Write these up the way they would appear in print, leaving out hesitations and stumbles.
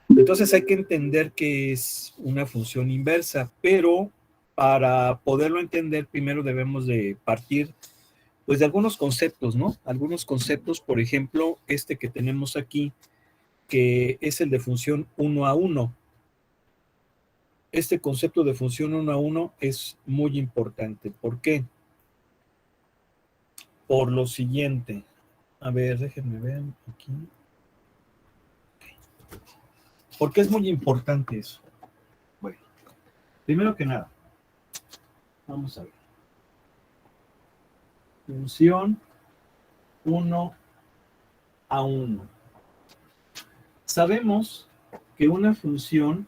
Entonces hay que entender que es una función inversa, pero para poderlo entender primero debemos de partir pues de algunos conceptos, ¿no? Algunos conceptos, por ejemplo, este que tenemos aquí, que es el de función 1 a 1. Este concepto de función 1 a 1 es muy importante. ¿Por qué? Por lo siguiente. A ver, déjenme ver aquí. ¿Por qué es muy importante eso? Bueno, primero que nada, vamos a ver. Función 1 a 1. Sabemos que una función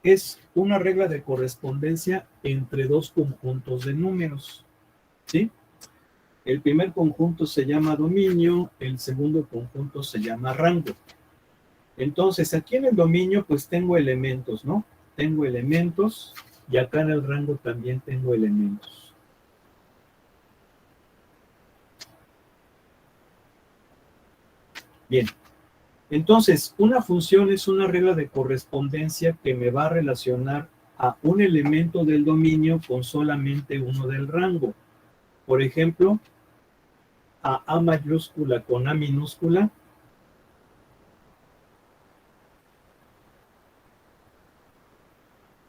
es una regla de correspondencia entre dos conjuntos de números, ¿sí? El primer conjunto se llama dominio, el segundo conjunto se llama rango. Entonces, aquí en el dominio, pues tengo elementos, ¿no? Tengo elementos y acá en el rango también tengo elementos. Bien, entonces, una función es una regla de correspondencia que me va a relacionar a un elemento del dominio con solamente uno del rango. Por ejemplo, a mayúscula con A minúscula,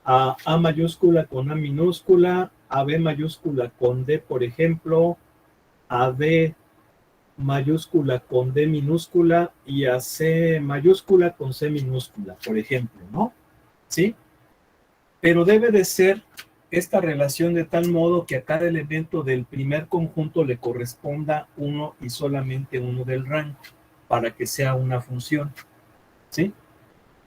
a mayúscula con A minúscula, a B mayúscula con D, por ejemplo, a D mayúscula con D minúscula y a C mayúscula con C minúscula, por ejemplo, ¿no? ¿Sí? Pero debe de ser esta relación de tal modo que a cada elemento del primer conjunto le corresponda uno y solamente uno del rango para que sea una función, ¿sí?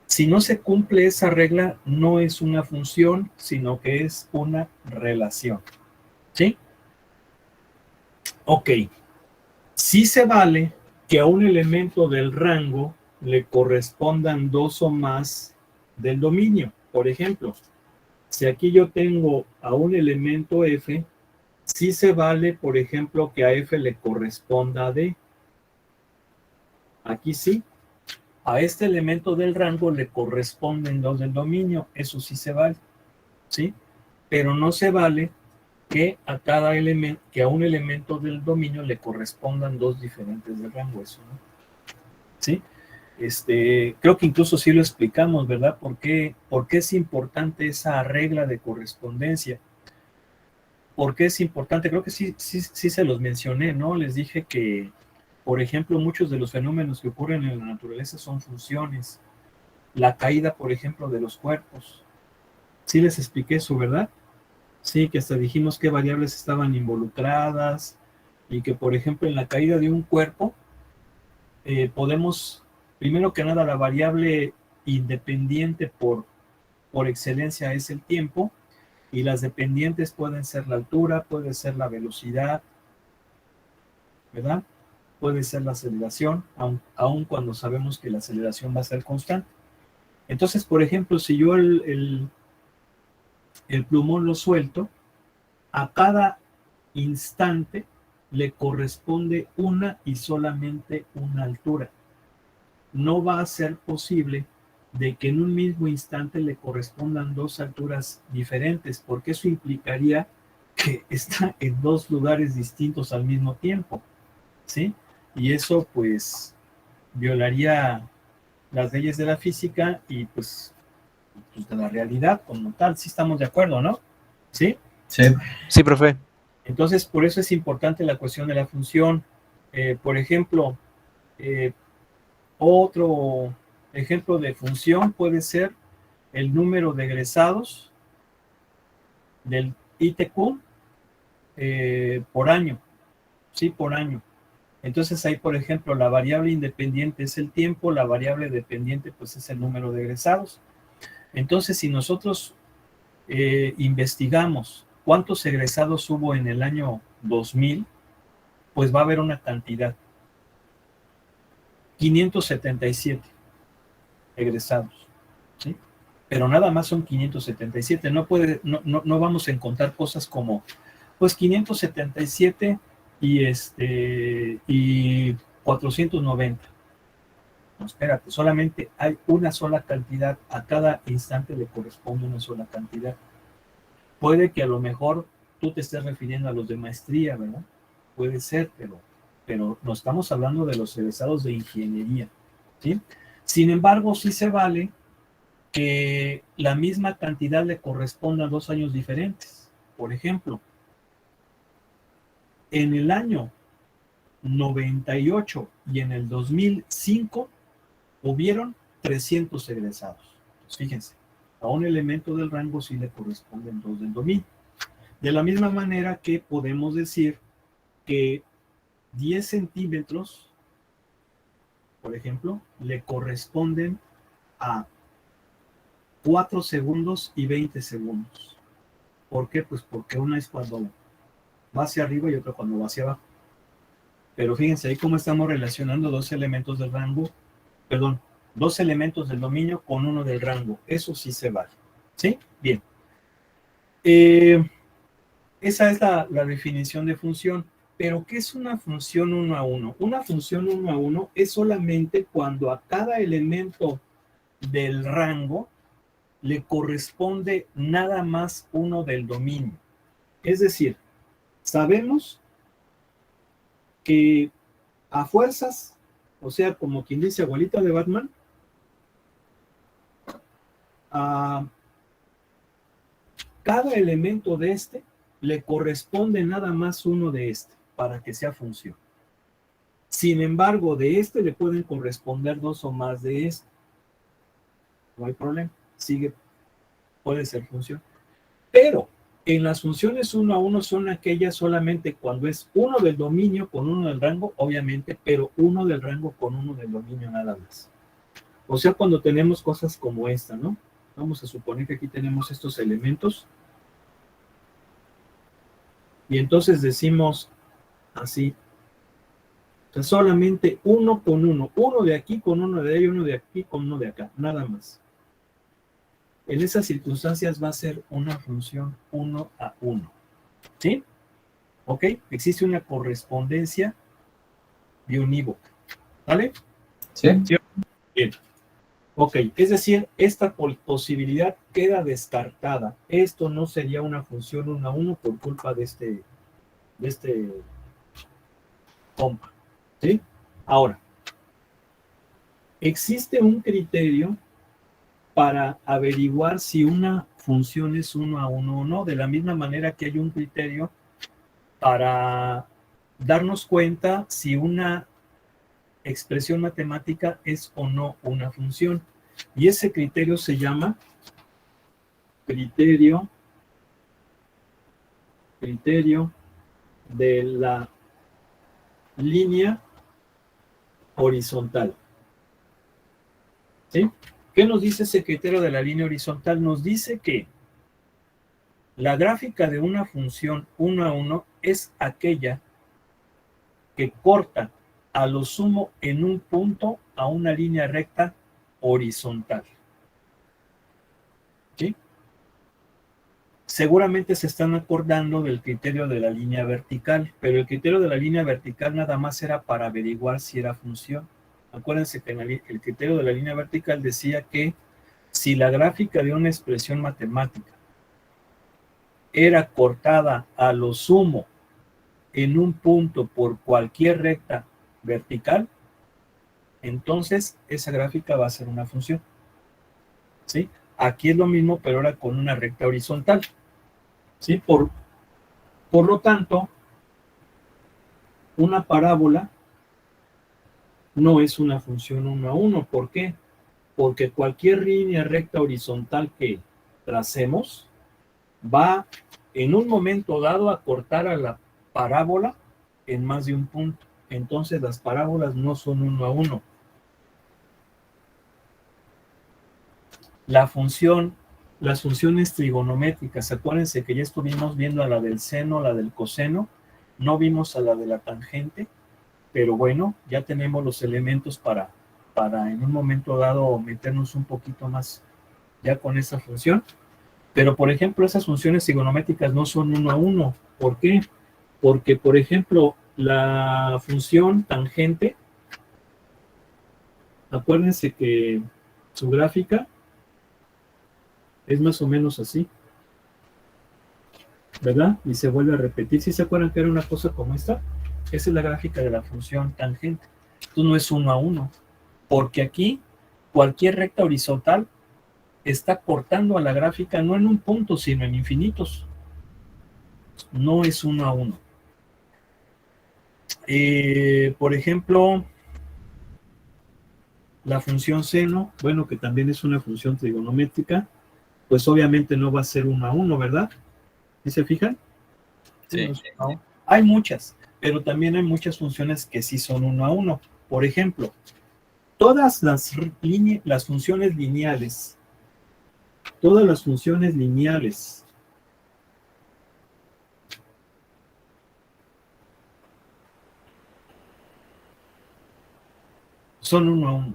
Si no se cumple esa regla, no es una función, sino que es una relación, ¿sí? Ok. Sí se vale que a un elemento del rango le correspondan dos o más del dominio. Por ejemplo, si aquí yo tengo a un elemento f, sí se vale, por ejemplo, que a f le corresponda a d. Aquí sí. A este elemento del rango le corresponden dos del dominio. Eso sí se vale, ¿sí? Pero no se vale que a cada elemento, que a un elemento del dominio le correspondan dos diferentes del rango. Eso, ¿no? ¿Sí? Creo que incluso sí lo explicamos, ¿verdad? ¿Por qué es importante esa regla de correspondencia? ¿Por qué es importante? Creo que sí se los mencioné, ¿no? Les dije que, por ejemplo, muchos de los fenómenos que ocurren en la naturaleza son funciones. La caída, por ejemplo, de los cuerpos. Sí les expliqué eso, ¿verdad? Sí, que hasta dijimos qué variables estaban involucradas y que, por ejemplo, en la caída de un cuerpo, podemos, primero que nada, la variable independiente por excelencia es el tiempo, y las dependientes pueden ser la altura, puede ser la velocidad, ¿verdad? Puede ser la aceleración, aun cuando sabemos que la aceleración va a ser constante. Entonces, por ejemplo, si yo el plumón lo suelto, a cada instante le corresponde una y solamente una altura. No va a ser posible de que en un mismo instante le correspondan dos alturas diferentes, porque eso implicaría que está en dos lugares distintos al mismo tiempo, ¿sí? Y eso pues violaría las leyes de la física y pues de la realidad como tal. Sí estamos de acuerdo, ¿no? ¿Sí? Sí. Sí, profe. Entonces, por eso es importante la cuestión de la función. Por ejemplo, otro ejemplo de función puede ser el número de egresados del ITQ por año, ¿sí? Por año. Entonces ahí, por ejemplo, la variable independiente es el tiempo, la variable dependiente pues es el número de egresados. Entonces, si nosotros investigamos cuántos egresados hubo en el año 2000, pues va a haber una cantidad. 577 egresados, ¿sí? Pero nada más son 577. No vamos a encontrar cosas como, pues 577 y 490. No, espérate, solamente hay una sola cantidad, a cada instante le corresponde una sola cantidad. Puede que a lo mejor tú te estés refiriendo a los de maestría, ¿verdad? Puede ser, pero no estamos hablando de los egresados de ingeniería, ¿sí? Sin embargo, sí se vale que la misma cantidad le corresponda a 2 años diferentes. Por ejemplo, en el año 98 y en el 2005 hubieron 300 egresados. Pues fíjense, a un elemento del rango sí le corresponden 2 del dominio. De la misma manera que podemos decir que 10 centímetros, por ejemplo, le corresponden a 4 segundos y 20 segundos. ¿Por qué? Pues porque una es cuando va hacia arriba y otra cuando va hacia abajo. Pero fíjense ahí cómo estamos relacionando 2 elementos del rango, perdón, 2 elementos del dominio con uno del rango. Eso sí se vale. ¿Sí? Bien. Esa es la definición de función. Pero, ¿qué es una función 1 a 1? Una función 1 a 1 es solamente cuando a cada elemento del rango le corresponde nada más uno del dominio. Es decir, sabemos que a fuerzas, o sea, como quien dice abuelita de Batman, a cada elemento de este le corresponde nada más uno de este para que sea función. Sin embargo, de este le pueden corresponder 2 o más de este. No hay problema, puede ser función. Pero en las funciones 1 a 1 son aquellas solamente cuando es uno del dominio con uno del rango, obviamente, pero uno del rango con uno del dominio nada más. O sea, cuando tenemos cosas como esta, ¿no? Vamos a suponer que aquí tenemos estos elementos. Y entonces decimos así, o sea, solamente uno con uno de aquí con uno de ahí, uno de aquí con uno de acá, nada más. En esas circunstancias va a ser una función 1 a 1. ¿Sí? ¿Ok? Existe una correspondencia biunívoca. ¿Vale? Sí. Bien. Ok, es decir, esta posibilidad queda descartada. Esto no sería una función 1 a 1 por culpa de este compa. ¿Sí? Ahora, existe un criterio para averiguar si una función es 1 a 1 o no, de la misma manera que hay un criterio para darnos cuenta si una expresión matemática es o no una función. Y ese criterio se llama criterio de la línea horizontal. ¿Sí? ¿Qué nos dice ese criterio de la línea horizontal? Nos dice que la gráfica de una función 1 a 1 es aquella que corta a lo sumo en un punto a una línea recta horizontal. ¿Sí? Seguramente se están acordando del criterio de la línea vertical, pero el criterio de la línea vertical nada más era para averiguar si era función. Acuérdense que el criterio de la línea vertical decía que si la gráfica de una expresión matemática era cortada a lo sumo en un punto por cualquier recta vertical, entonces esa gráfica va a ser una función. ¿Sí? Aquí es lo mismo, pero ahora con una recta horizontal. ¿Sí? Por lo tanto, una parábola no es una función 1 a 1. ¿Por qué? Porque cualquier línea recta horizontal que tracemos va en un momento dado a cortar a la parábola en más de un punto. Entonces las parábolas no son 1 a 1. Las funciones trigonométricas, acuérdense que ya estuvimos viendo a la del seno, la del coseno, no vimos a la de la tangente, pero bueno, ya tenemos los elementos para en un momento dado meternos un poquito más ya con esa función. Pero, por ejemplo, esas funciones trigonométricas no son 1 a 1. ¿Por qué? Porque, por ejemplo, la función tangente Acuérdense que su gráfica es más o menos así, ¿verdad? Y se vuelve a repetir. ¿Sí se acuerdan que era una cosa como esta? Esa es la gráfica de la función tangente. Esto no es 1 a 1, porque aquí cualquier recta horizontal está cortando a la gráfica no en un punto, sino en infinitos. No es 1 a 1. Por ejemplo, la función seno, bueno, que también es una función trigonométrica, pues obviamente no va a ser 1 a 1, ¿verdad? ¿Sí se fijan? Sí. No. Hay muchas, pero también hay muchas funciones que sí son 1 a 1. Por ejemplo, todas las funciones lineales, son 1 a 1.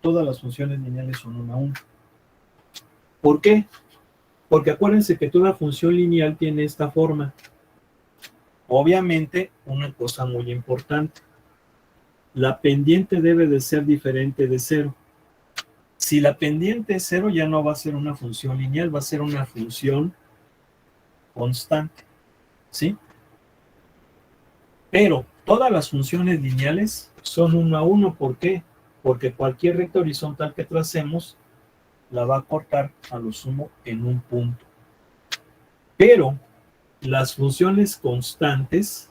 Todas las funciones lineales son 1 a 1. ¿Por qué? Porque acuérdense que toda función lineal tiene esta forma. Obviamente, una cosa muy importante. La pendiente debe de ser diferente de 0. Si la pendiente es 0, ya no va a ser una función lineal, va a ser una función constante. ¿Sí? Pero todas las funciones lineales son 1 a 1. ¿Por qué? Porque cualquier recta horizontal que tracemos la va a cortar a lo sumo en un punto. Pero las funciones constantes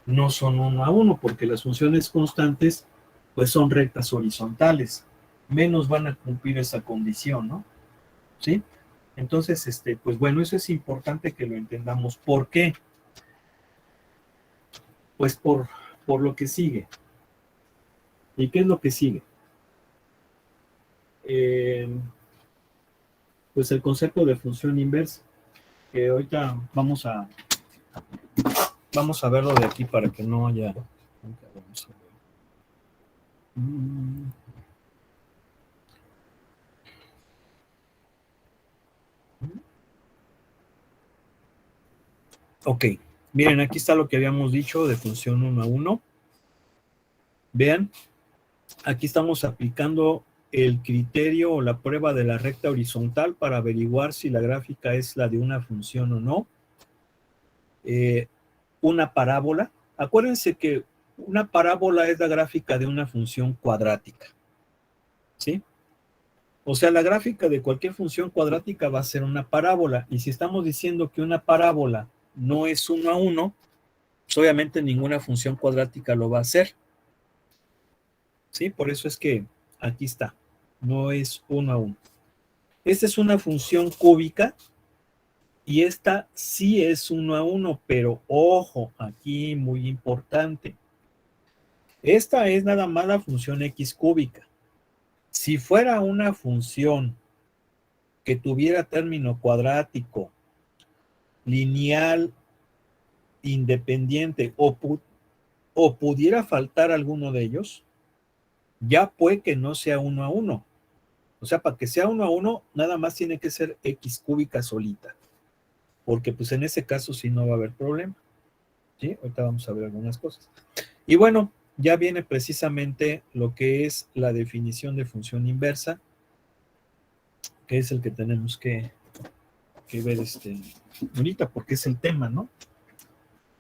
no son 1 a 1, porque las funciones constantes pues son rectas horizontales, menos van a cumplir esa condición, ¿no? ¿Sí? Entonces, pues bueno, eso es importante que lo entendamos. ¿Por qué? Pues por lo que sigue. ¿Y qué es lo que sigue? Pues el concepto de función inversa, que ahorita vamos a verlo de aquí para que no haya... Ok, miren, aquí está lo que habíamos dicho de función 1 a 1. Vean, aquí estamos aplicando el criterio o la prueba de la recta horizontal para averiguar si la gráfica es la de una función o no. Una parábola. Acuérdense que una parábola es la gráfica de una función cuadrática. ¿Sí? O sea, la gráfica de cualquier función cuadrática va a ser una parábola. Y si estamos diciendo que una parábola no es 1 a 1, pues obviamente ninguna función cuadrática lo va a hacer. ¿Sí? Por eso es que aquí está. No es 1 a 1. Esta es una función cúbica y esta sí es 1 a 1, pero ojo, aquí muy importante. Esta es nada más la función x cúbica. Si fuera una función que tuviera término cuadrático, lineal, independiente o pudiera faltar alguno de ellos, ya puede que no sea 1 a 1. O sea, para que sea 1 a 1, nada más tiene que ser x cúbica solita. Porque pues en ese caso sí no va a haber problema. ¿Sí? Ahorita vamos a ver algunas cosas. Y bueno, ya viene precisamente lo que es la definición de función inversa, que es el que tenemos que ver ahorita, porque es el tema, ¿no?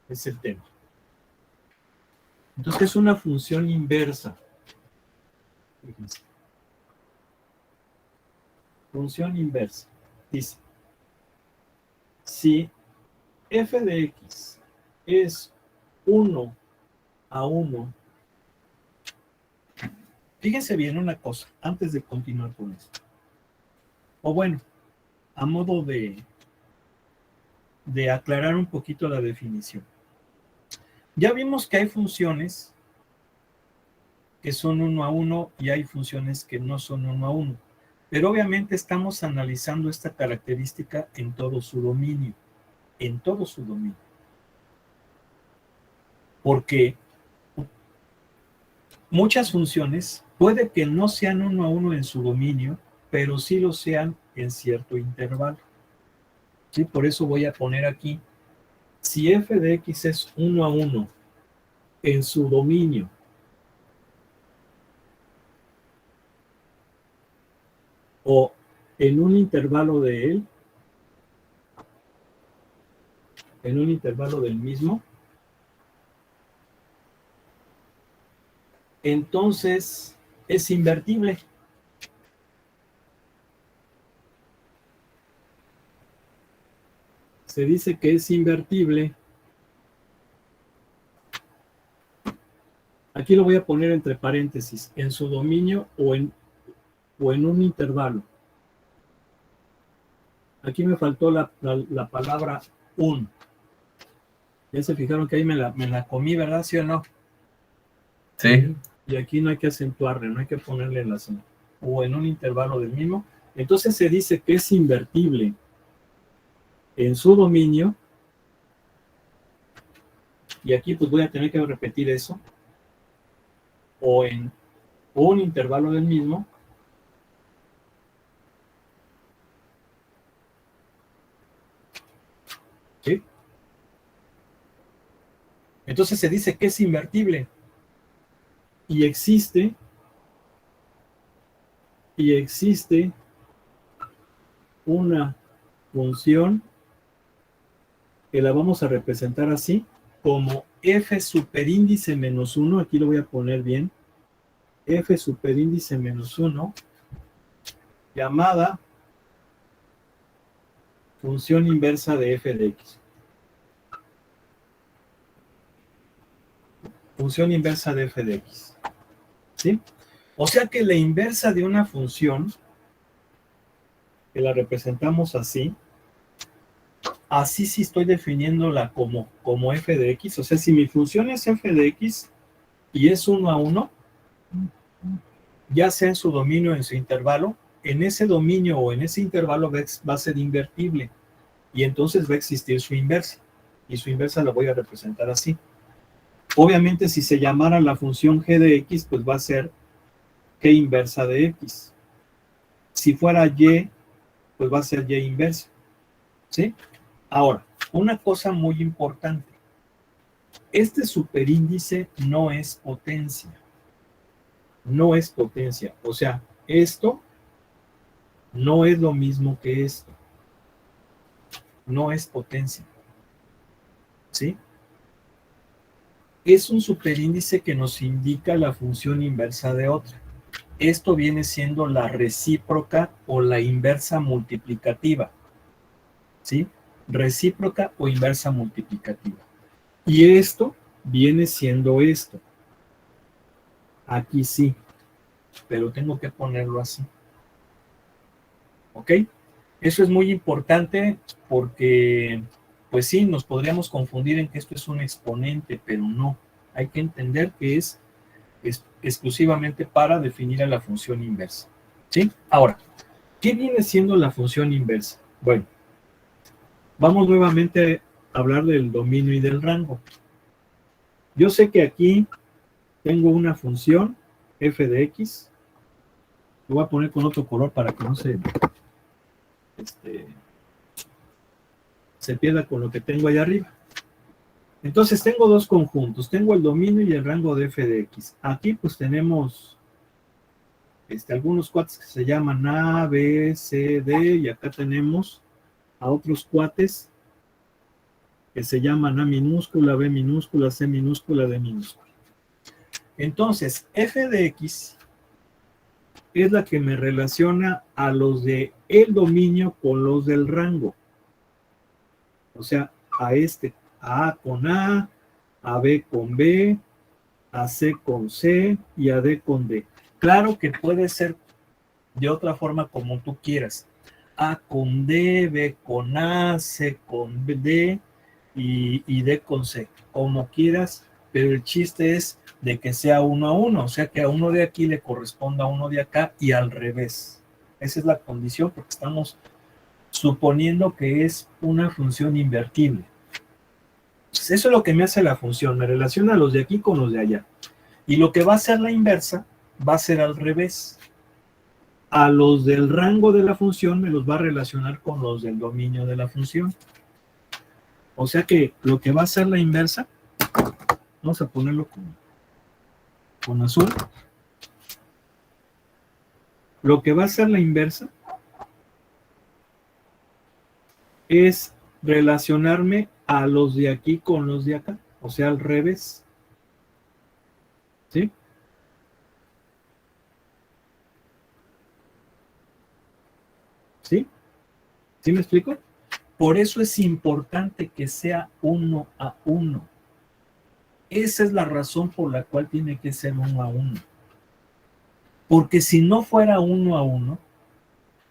Es el tema. Entonces, es una función inversa. Fíjense. Función inversa. Dice, si f de x es 1 a 1, fíjense bien una cosa, antes de continuar con esto. O bueno, a modo de aclarar un poquito la definición. Ya vimos que hay funciones que son 1 a 1 y hay funciones que no son 1 a 1. Pero obviamente estamos analizando esta característica en todo su dominio. En todo su dominio. Porque muchas funciones puede que no sean 1 a 1 en su dominio, pero sí lo sean en cierto intervalo. ¿Sí? Por eso voy a poner aquí, si f de x es 1 a 1 en su dominio, o en un intervalo de él, en un intervalo del mismo, entonces es invertible. Se dice que es invertible. Aquí lo voy a poner entre paréntesis, en su dominio o en un intervalo. Aquí me faltó la palabra un. Ya se fijaron que ahí me la comí, ¿verdad? ¿Sí o no? Sí. Y aquí no hay que acentuarle, no hay que ponerle el acento. O en un intervalo del mismo. Entonces se dice que es invertible en su dominio. Y aquí pues voy a tener que repetir eso. O en un intervalo del mismo. ¿Sí? Entonces se dice que es invertible. Y existe una función que la vamos a representar así, como f superíndice menos 1, aquí lo voy a poner bien, f superíndice menos 1, llamada función inversa de f de x. Función inversa de f de x. ¿Sí? O sea que la inversa de una función, que la representamos así sí estoy definiéndola como f de x. O sea, si mi función es f de x y es 1 a 1, ya sea en su dominio o en su intervalo, en ese dominio o en ese intervalo va a ser invertible. Y entonces va a existir su inversa. Y su inversa la voy a representar así. Obviamente, si se llamara la función g de x, pues va a ser g inversa de x. Si fuera y, pues va a ser y inversa. ¿Sí? Ahora, una cosa muy importante. Este superíndice no es potencia. No es potencia. O sea, esto no es lo mismo que esto. No es potencia. ¿Sí? Es un superíndice que nos indica la función inversa de otra. Esto viene siendo la recíproca o la inversa multiplicativa. ¿Sí? Recíproca o inversa multiplicativa. Y esto viene siendo esto. Aquí sí, pero tengo que ponerlo así. ¿Ok? Eso es muy importante porque, pues sí, nos podríamos confundir en que esto es un exponente, pero no. Hay que entender que es exclusivamente para definir a la función inversa. ¿Sí? Ahora, ¿qué viene siendo la función inversa? Bueno, vamos nuevamente a hablar del dominio y del rango. Yo sé que aquí tengo una función f de x. Lo voy a poner con otro color para que no se pierda con lo que tengo ahí arriba. Entonces tengo dos conjuntos. Tengo el dominio y el rango de f de x. Aquí pues tenemos algunos cuates que se llaman A, B, C, D, y acá tenemos a otros cuates que se llaman A minúscula, B minúscula, C minúscula, D minúscula. Entonces, f de x es la que me relaciona a los de el dominio con los del rango. O sea, a A con A B con B, a C con C y a D con D. Claro que puede ser de otra forma como tú quieras. A con D, B con A, C con D y D con C. Como quieras, pero el chiste es de que sea 1 a 1. O sea, que a uno de aquí le corresponda a uno de acá y al revés. Esa es la condición porque estamos suponiendo que es una función invertible. Eso es lo que me hace la función. Me relaciona a los de aquí con los de allá. Y lo que va a ser la inversa va a ser al revés. A los del rango de la función me los va a relacionar con los del dominio de la función. O sea que lo que va a ser la inversa, vamos a ponerlo con azul. Lo que va a ser la inversa es relacionarme a los de aquí con los de acá, o sea, al revés. ¿Sí? ¿Sí? ¿Sí me explico? Por eso es importante que sea 1 a 1. Esa es la razón por la cual tiene que ser 1 a 1. Porque si no fuera 1 a 1,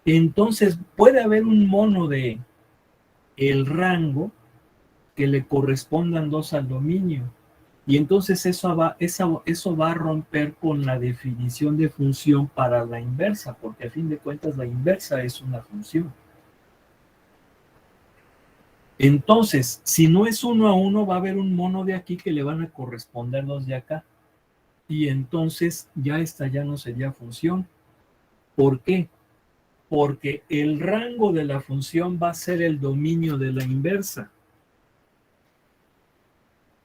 entonces puede haber un mono de el rango que le correspondan 2 al dominio. Y entonces eso va a romper con la definición de función para la inversa, porque a fin de cuentas la inversa es una función. Entonces, si no es 1 a 1, va a haber un mono de aquí que le van a corresponder 2 de acá. Y entonces ya esta ya no sería función. ¿Por qué? Porque el rango de la función va a ser el dominio de la inversa.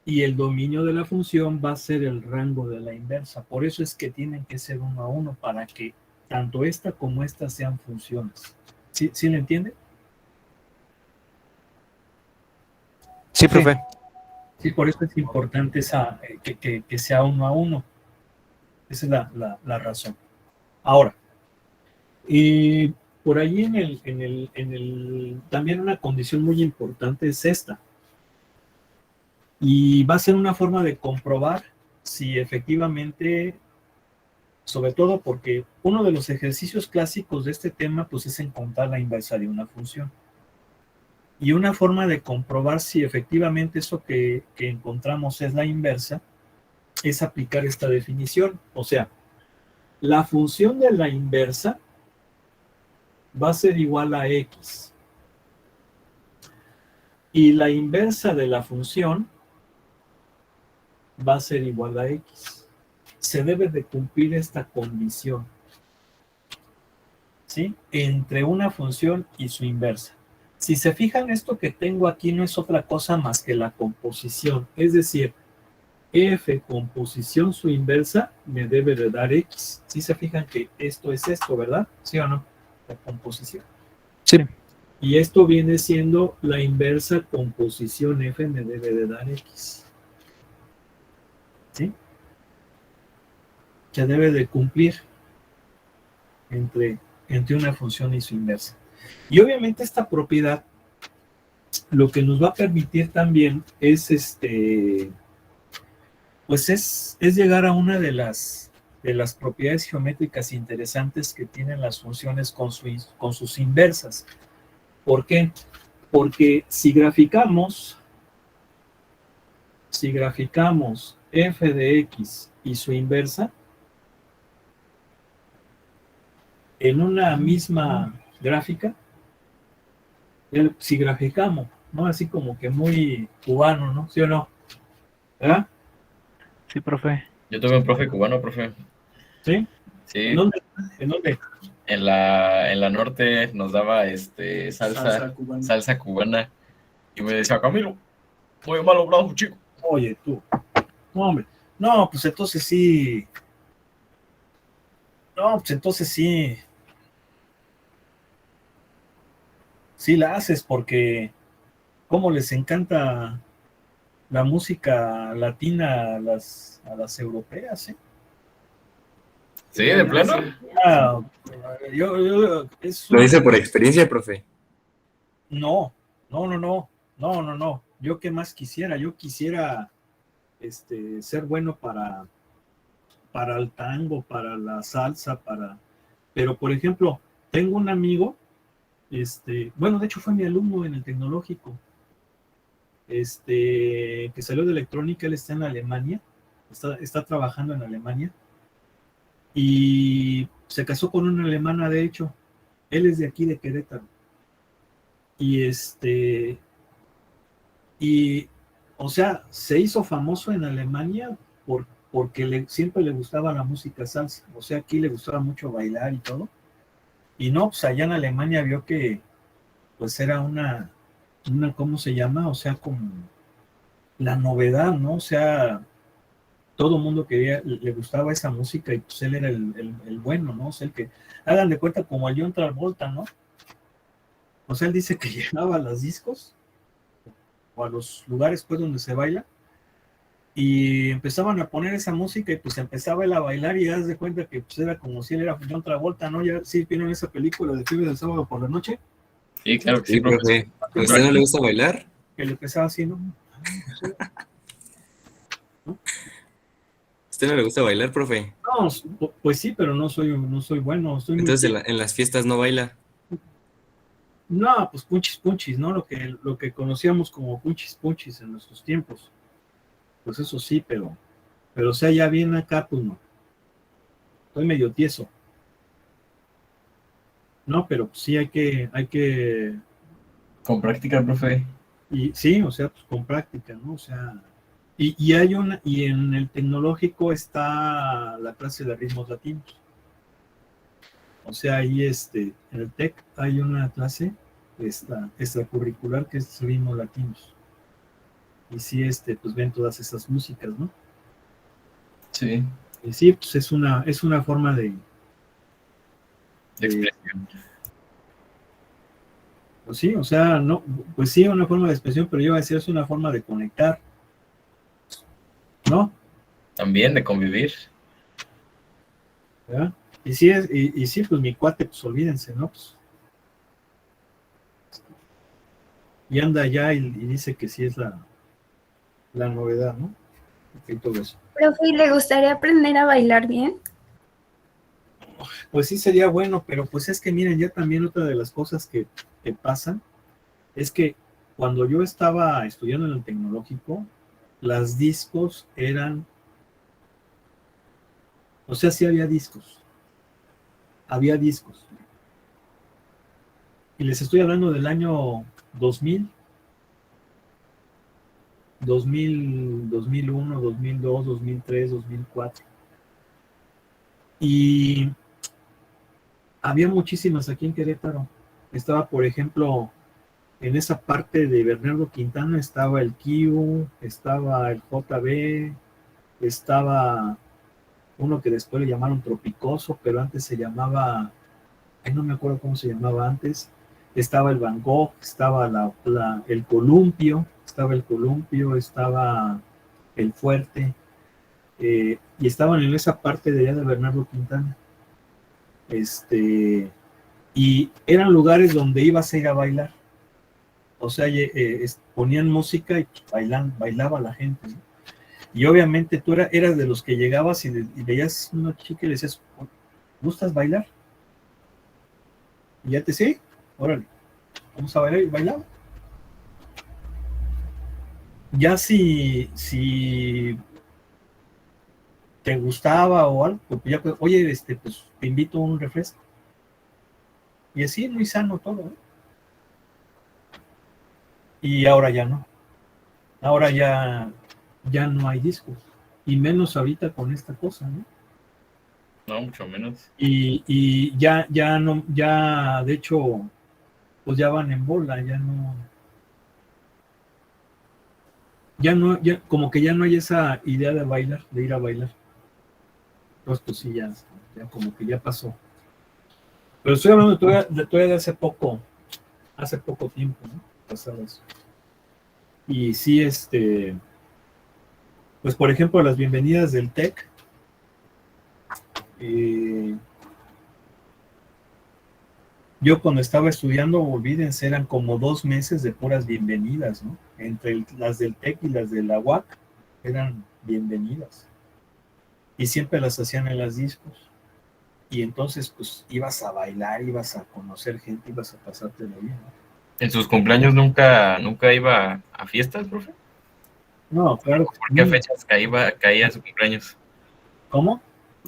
Y el dominio de la función va a ser el rango de la inversa. Por eso es que tienen que ser 1 a 1 para que tanto esta como esta sean funciones. ¿Sí le entiende? Sí, profe. Sí, por eso es importante que sea 1 a 1. Esa es la razón. Ahora, por ahí también una condición muy importante es esta. Y va a ser una forma de comprobar si efectivamente, sobre todo porque uno de los ejercicios clásicos de este tema pues es encontrar la inversa de una función. Y una forma de comprobar si efectivamente eso que encontramos es la inversa es aplicar esta definición. O sea, la función de la inversa va a ser igual a x. Y la inversa de la función va a ser igual a x. Se debe de cumplir esta condición, ¿sí? Entre una función y su inversa. Si se fijan, esto que tengo aquí no es otra cosa más que la composición. Es decir, f composición su inversa me debe de dar x. ¿Sí se fijan que esto es esto, verdad? ¿Sí o no? La composición. Sí. Y esto viene siendo la inversa composición f me debe de dar x. ¿Sí? Se debe de cumplir entre una función y su inversa. Y obviamente esta propiedad lo que nos va a permitir también es pues es llegar a una de las propiedades geométricas interesantes que tienen las funciones con sus inversas. ¿Por qué? Porque si graficamos f de x y su inversa en una misma gráfica, si graficamos, ¿no? Así como que muy cubano, ¿no? ¿Sí o no? ¿Verdad? Sí, profe. Yo tuve un profe cubano, profe. ¿Sí? Sí. ¿En dónde? ¿En dónde? En la norte nos daba salsa cubana. Y me decía, Camilo, muy mal logrado, chico. Oye, tú. No, hombre. No, pues entonces sí. No, pues entonces sí. Sí la haces porque cómo les encanta la música latina a las europeas, ¿eh? Sí, de plano. Ah, Lo dice por experiencia, profe. No. Yo qué más quisiera, yo quisiera ser bueno para el tango, para la salsa, pero por ejemplo, tengo un amigo, bueno, de hecho fue mi alumno en el tecnológico, que salió de electrónica, él está en Alemania, está trabajando en Alemania, y se casó con una alemana, de hecho, él es de aquí, de Querétaro, y o sea, se hizo famoso en Alemania porque siempre le gustaba la música salsa, o sea, aquí le gustaba mucho bailar y todo, y no, pues allá en Alemania vio que pues era ¿cómo se llama? O sea, como la novedad, ¿no? O sea, todo el mundo le gustaba esa música y pues él era el bueno, ¿no? O sea, el que, hagan de cuenta como a John Travolta, ¿no? O sea, él dice que llegaba a las discos o a los lugares pues donde se baila y empezaban a poner esa música y pues empezaba él a bailar y haz de cuenta que pues era como si él era John Travolta, ¿no? Ya sí vieron esa película de Fiebre del Sábado por la Noche. Sí, claro que Sí, sí, profe. profe. ¿A usted no le gusta bailar? Que le empezaba así, ¿no? ¿A usted no le gusta bailar, profe? No, pues sí, pero no soy bueno. Entonces en las fiestas no baila. No, pues punchis, ¿no? Lo que conocíamos como punchis en nuestros tiempos. Pues eso sí, pero o sea, ya bien acá, pues no. Estoy medio tieso. No, pero pues sí hay que, Con práctica, profe. y sí, o sea, pues con práctica, ¿no? O sea, y hay y en el tecnológico está la clase de ritmos latinos. O sea, ahí en el TEC hay una clase extracurricular que es ritmos latinos. Y sí, pues ven todas esas músicas, ¿no? Sí. Y sí, pues es una forma de Expresión. pues sí, o sea, no, pues sí, una forma de expresión, pero yo iba a decir, es una forma de conectar, ¿no? También de convivir. ¿Verdad? Y sí, y sí, pues mi cuate, pues olvídense, ¿no? Pues, y anda allá y dice que sí es la novedad, ¿no? Y todo eso. Profe, ¿y le gustaría aprender a bailar bien? Pues sí sería bueno, pero pues es que miren, ya también otra de las cosas que pasan es que cuando yo estaba estudiando en el tecnológico, las discos eran, o sea, sí había discos. Y les estoy hablando del año 2000, 2001, 2002, 2003, 2004. Y había muchísimas aquí en Querétaro. Estaba, por ejemplo, en esa parte de Bernardo Quintana estaba el Kiu, estaba el JB, estaba uno que después le llamaron Tropicoso, pero antes se llamaba, no me acuerdo cómo se llamaba antes. Estaba el Van Gogh, estaba el Columpio, estaba el Fuerte, y estaban en esa parte de allá de Bernardo Quintana. Y eran lugares donde ibas a ir a bailar. O sea, ponían música y bailaba la gente, ¿no? Y obviamente tú eras de los que llegabas y veías una chica y le decías, ¿gustas bailar? Y ya te sé, órale, vamos a bailar, y bailaba. Ya si te gustaba o algo, pues ya, oye, pues te invito a un refresco. Y así, muy sano todo, ¿eh? Y ahora ya no. Ahora ya no hay discos. Y menos ahorita con esta cosa, ¿no? No, mucho menos. Y ya no, ya de hecho, pues ya van en bola, ya como que ya no hay esa idea de bailar, de ir a bailar. Pues sí, ya como que ya pasó. Pero estoy hablando todavía de hace poco tiempo, ¿no? Pasado eso. Y sí, pues por ejemplo, las bienvenidas del TEC, yo cuando estaba estudiando, olvídense, eran como 2 meses de puras bienvenidas, ¿no? Entre las del TEC y las de la UAC, eran bienvenidas. Y siempre las hacían en las discos. Y entonces, pues, ibas a bailar, ibas a conocer gente, ibas a pasarte la vida, ¿no? ¿En sus cumpleaños nunca iba a fiestas, profe? No, claro. ¿Por qué fechas caía su cumpleaños? ¿Cómo?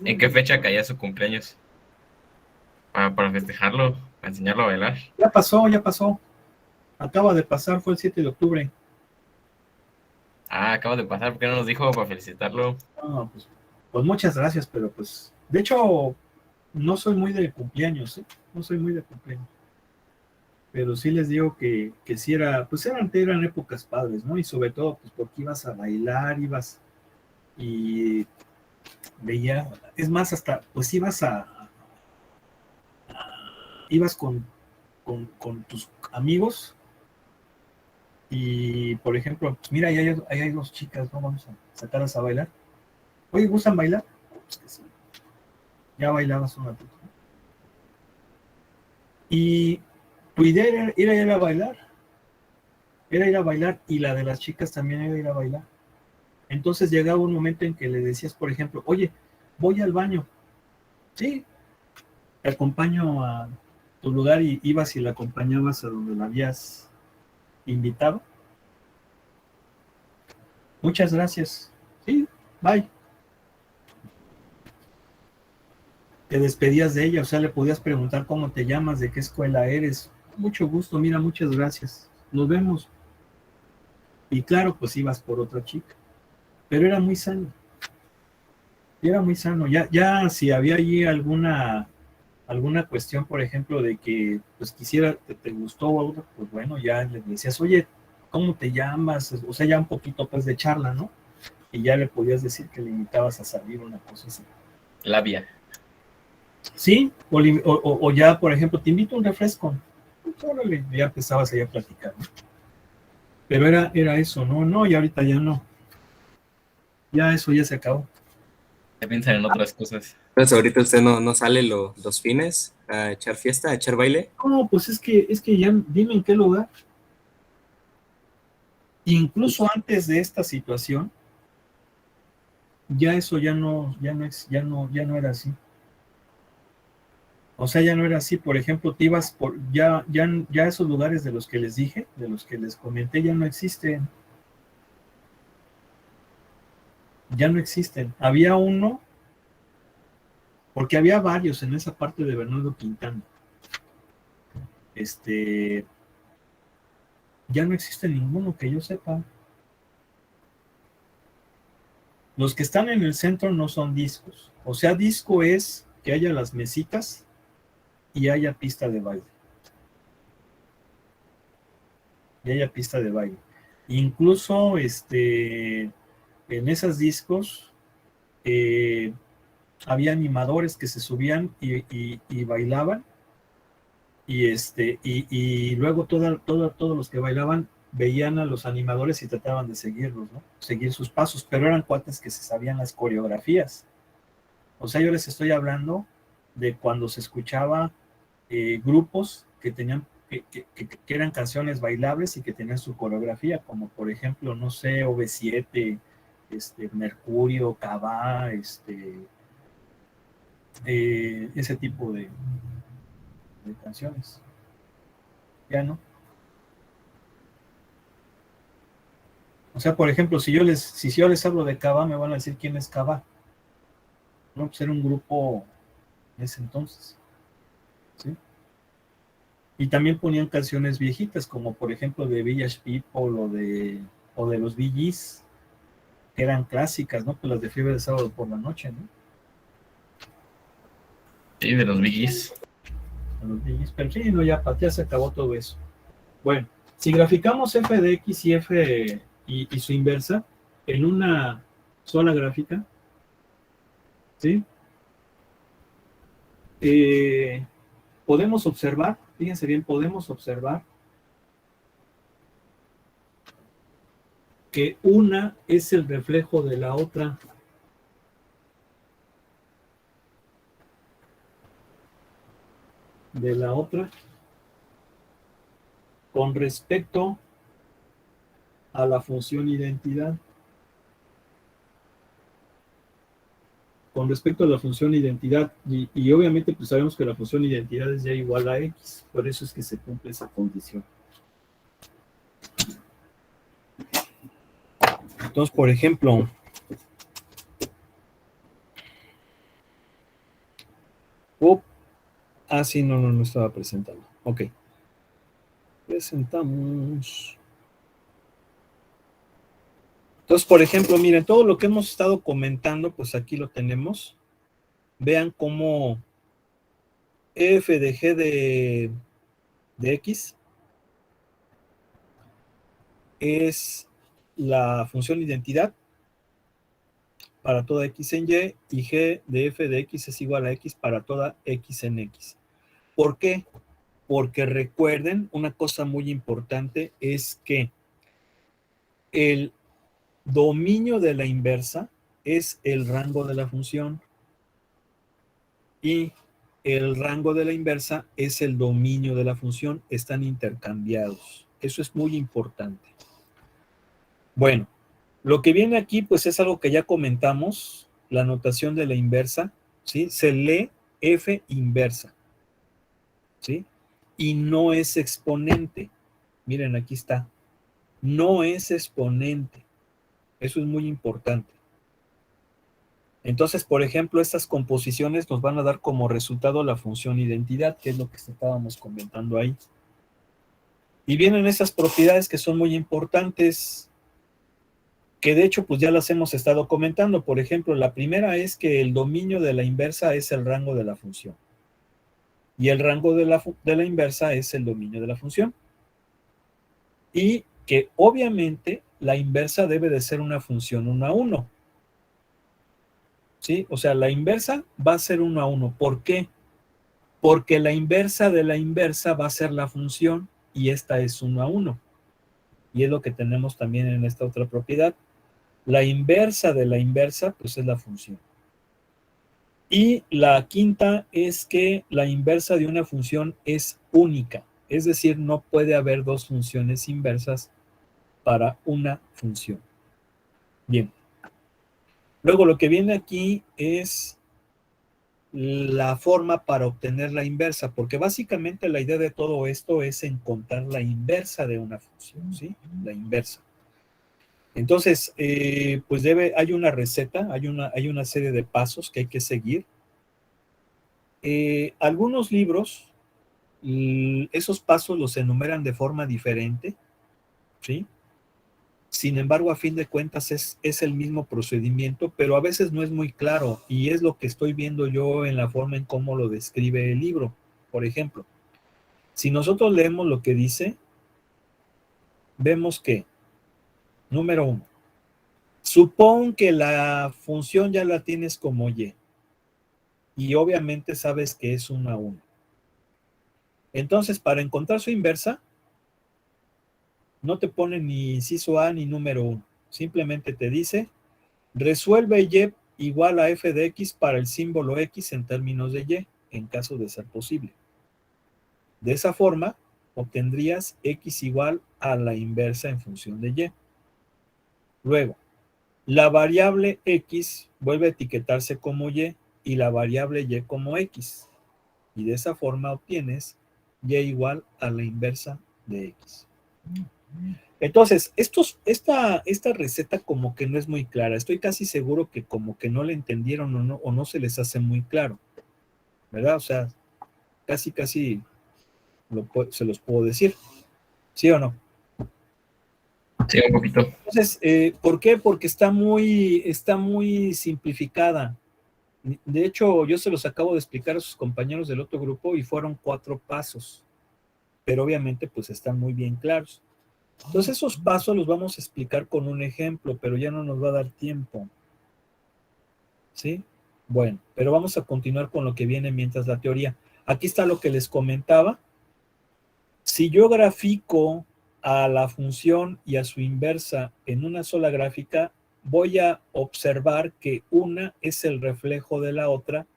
¿En qué fecha caía su cumpleaños? Para festejarlo, para enseñarlo a bailar. Ya pasó. Acaba de pasar, fue el 7 de octubre. Acaba de pasar, ¿por qué no nos dijo para felicitarlo? No, pues muchas gracias, pero pues, de hecho, no soy muy de cumpleaños, ¿eh? No soy muy de cumpleaños. Pero sí les digo que sí eran épocas padres, ¿no? Y sobre todo, pues porque ibas a bailar, y es más, hasta, pues ibas con con tus amigos y, por ejemplo, pues mira, ahí hay dos chicas, ¿no? Vamos a sacarlas a bailar. Oye, ¿gustan bailar? Pues que sí. Ya bailabas un ratito. Y tu idea era ir a bailar. Era ir a bailar y la de las chicas también era ir a bailar. Entonces llegaba un momento en que le decías, por ejemplo, oye, voy al baño. Sí, te acompaño a tu lugar y ibas y la acompañabas a donde la habías invitado. Muchas gracias. Sí, bye. Te despedías de ella, o sea, le podías preguntar cómo te llamas, de qué escuela eres. Mucho gusto, mira, muchas gracias. Nos vemos. Y claro, pues ibas por otra chica. Pero era muy sano. Era muy sano. Ya si había allí alguna cuestión, por ejemplo, de que pues quisiera, te gustó o algo, pues bueno, ya le decías, oye, ¿cómo te llamas? O sea, ya un poquito pues de charla, ¿no? Y ya le podías decir que le invitabas a salir, una cosa así. Labia. Sí, o ya, por ejemplo, te invito a un refresco. Pues, órale, ya empezabas ahí a platicar, ¿no? Pero era eso, ¿no? No, y ahorita ya no. Ya eso ya se acabó. Ya piensan en otras cosas. Entonces, ahorita usted no sale los fines a echar fiesta, a echar baile. No, pues es que ya, dime en qué lugar. Incluso antes de esta situación, ya eso ya no era así. O sea, ya no era así. Por ejemplo, te ibas por, ya esos lugares de los que les dije, de los que les comenté, ya no existen. Ya no existen. Había uno, porque había varios en esa parte de Bernardo Quintana. Ya no existe ninguno que yo sepa. Los que están en el centro no son discos. O sea, disco es que haya las mesitas y haya pista de baile. Y haya pista de baile. Incluso en esas discos había animadores que se subían y bailaban. Y luego todos los que bailaban veían a los animadores y trataban de seguirlos, ¿no? Seguir sus pasos, pero eran cuates que se sabían las coreografías. O sea, yo les estoy hablando de cuando se escuchaba grupos que tenían que eran canciones bailables y que tenían su coreografía, como por ejemplo, no sé, OV7, Mercurio, Cabá, ese tipo de canciones. Ya no. O sea, por ejemplo, si yo les hablo de Cabá, me van a decir quién es Cabá. No, pues era un grupo en ese entonces. ¿Sí? Y también ponían canciones viejitas, como por ejemplo de Village People o de los Bee Gees, que eran clásicas, ¿no? Pues las de Fiebre de Sábado por la Noche, ¿no? Sí, de los Biggies. Los Bee Gees, pero sí, no, ya se acabó todo eso. Bueno, si graficamos f de x y f y su inversa en una sola gráfica, ¿sí? Podemos observar, fíjense bien, podemos observar que una es el reflejo de la otra. Con respecto a la función identidad. Con respecto a la función identidad, y obviamente pues sabemos que la función identidad es ya igual a x, por eso es que se cumple esa condición. Entonces, por ejemplo, sí, no estaba presentando. Ok. Presentamos. Entonces, por ejemplo, miren, todo lo que hemos estado comentando, pues aquí lo tenemos. Vean cómo f de g de x es la función identidad para toda x en y, y g de f de x es igual a x para toda x en x. ¿Por qué? Porque recuerden, una cosa muy importante es que el dominio de la inversa es el rango de la función y el rango de la inversa es el dominio de la función, están intercambiados. Eso es muy importante. Bueno, lo que viene aquí pues es algo que ya comentamos, la notación de la inversa, ¿sí? Se lee F inversa, ¿sí? Y no es exponente. Miren, aquí está. No es exponente. Eso es muy importante. Entonces, por ejemplo, estas composiciones nos van a dar como resultado la función identidad, que es lo que estábamos comentando ahí. Y vienen esas propiedades que son muy importantes, que de hecho pues ya las hemos estado comentando. Por ejemplo, la primera es que el dominio de la inversa es el rango de la función. Y el rango de la inversa es el dominio de la función. Y que obviamente la inversa debe de ser una función 1 a 1. ¿Sí? O sea, la inversa va a ser 1 a 1. ¿Por qué? Porque la inversa de la inversa va a ser la función y esta es 1 a 1. Y es lo que tenemos también en esta otra propiedad. La inversa de la inversa, pues es la función. Y la quinta es que la inversa de una función es única. Es decir, no puede haber dos funciones inversas para una función. Bien. Luego lo que viene aquí es la forma para obtener la inversa, porque básicamente la idea de todo esto es encontrar la inversa de una función, ¿sí? La inversa. Entonces, pues hay una receta, hay una serie de pasos que hay que seguir. Algunos libros, esos pasos los enumeran de forma diferente, ¿sí? Sin embargo, a fin de cuentas es el mismo procedimiento, pero a veces no es muy claro y es lo que estoy viendo yo en la forma en cómo lo describe el libro. Por ejemplo, si nosotros leemos lo que dice, vemos que, número 1, supón que la función ya la tienes como y obviamente sabes que es 1 a 1. Entonces, para encontrar su inversa, no te pone ni inciso A ni número 1. Simplemente te dice, resuelve y igual a f de x para el símbolo x en términos de y, en caso de ser posible. De esa forma, obtendrías x igual a la inversa en función de y. Luego, la variable x vuelve a etiquetarse como y la variable y como x. Y de esa forma obtienes y igual a la inversa de x. Entonces, esta receta como que no es muy clara. Estoy casi seguro que como que no la entendieron o no se les hace muy claro. ¿Verdad? O sea, casi se los puedo decir. ¿Sí o no? Sí, un poquito. Entonces, ¿por qué? Porque está muy simplificada. De hecho, yo se los acabo de explicar a sus compañeros del otro grupo y fueron 4 pasos. Pero obviamente, pues están muy bien claros. Entonces esos pasos los vamos a explicar con un ejemplo, pero ya no nos va a dar tiempo. ¿Sí? Bueno, pero vamos a continuar con lo que viene mientras la teoría. Aquí está lo que les comentaba. Si yo grafico a la función y a su inversa en una sola gráfica, voy a observar que una es el reflejo de la otra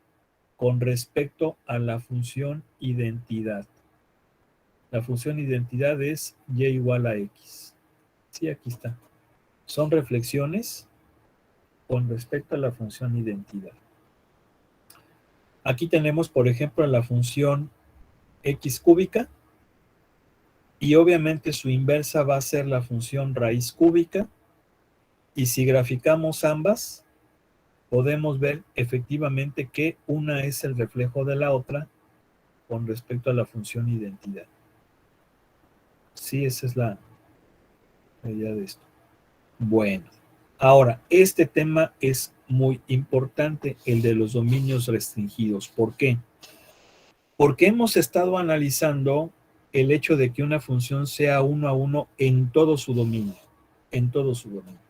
con respecto a la función identidad. La función identidad es y igual a x. Sí, aquí está. Son reflexiones con respecto a la función identidad. Aquí tenemos, por ejemplo, la función x cúbica y obviamente su inversa va a ser la función raíz cúbica y si graficamos ambas, podemos ver efectivamente que una es el reflejo de la otra con respecto a la función identidad. Sí, esa es la idea de esto. Bueno. Ahora, este tema es muy importante, el de los dominios restringidos. ¿Por qué? Porque hemos estado analizando el hecho de que una función sea 1 a 1 en todo su dominio. En todo su dominio.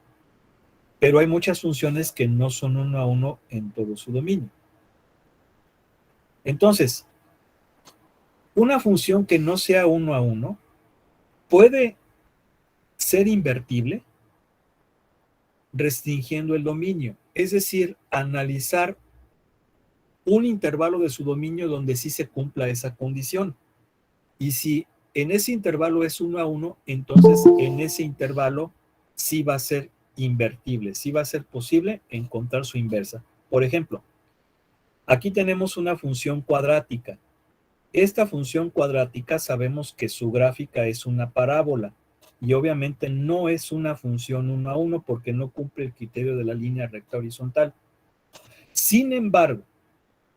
Pero hay muchas funciones que no son 1 a 1 en todo su dominio. Entonces, una función que no sea 1 a 1 puede ser invertible restringiendo el dominio, es decir, analizar un intervalo de su dominio donde sí se cumpla esa condición. Y si en ese intervalo es 1 a 1, entonces en ese intervalo sí va a ser invertible, sí va a ser posible encontrar su inversa. Por ejemplo, aquí tenemos una función cuadrática. Esta función cuadrática sabemos que su gráfica es una parábola y obviamente no es una función 1 a 1 porque no cumple el criterio de la línea recta horizontal. Sin embargo,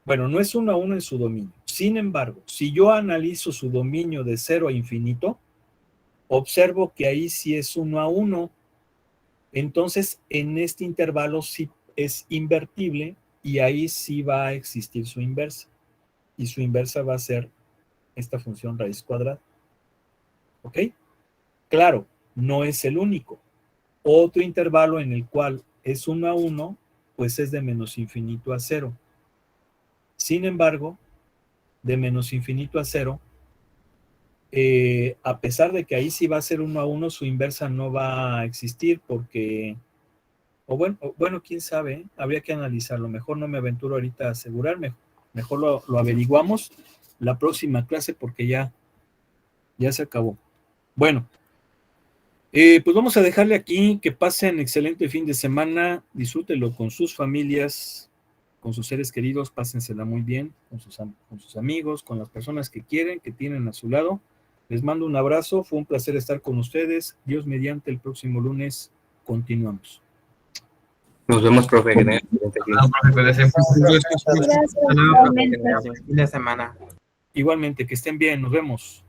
bueno, no es 1 a 1 en su dominio. Sin embargo, si yo analizo su dominio de 0 a infinito, observo que ahí sí es 1 a 1. Entonces, en este intervalo sí es invertible y ahí sí va a existir su inversa. Y su inversa va a ser esta función raíz cuadrada. ¿Ok? Claro, no es el único. Otro intervalo en el cual es 1 a 1, pues es de menos infinito a 0. Sin embargo, de menos infinito a 0, a pesar de que ahí sí va a ser 1 a 1, su inversa no va a existir porque, bueno, quién sabe, ¿eh? Habría que analizarlo. Mejor no me aventuro ahorita a asegurarme. Mejor lo averiguamos la próxima clase porque ya se acabó. Bueno, pues vamos a dejarle aquí, que pasen excelente fin de semana, disfrútenlo con sus familias, con sus seres queridos, pásensela muy bien, con sus amigos, con las personas que quieren, que tienen a su lado. Les mando un abrazo, fue un placer estar con ustedes. Dios mediante, el próximo lunes continuamos. Nos vemos, profe. Que tenga excelente fin. Gracias. Fin de semana. Igualmente, que estén bien, nos vemos.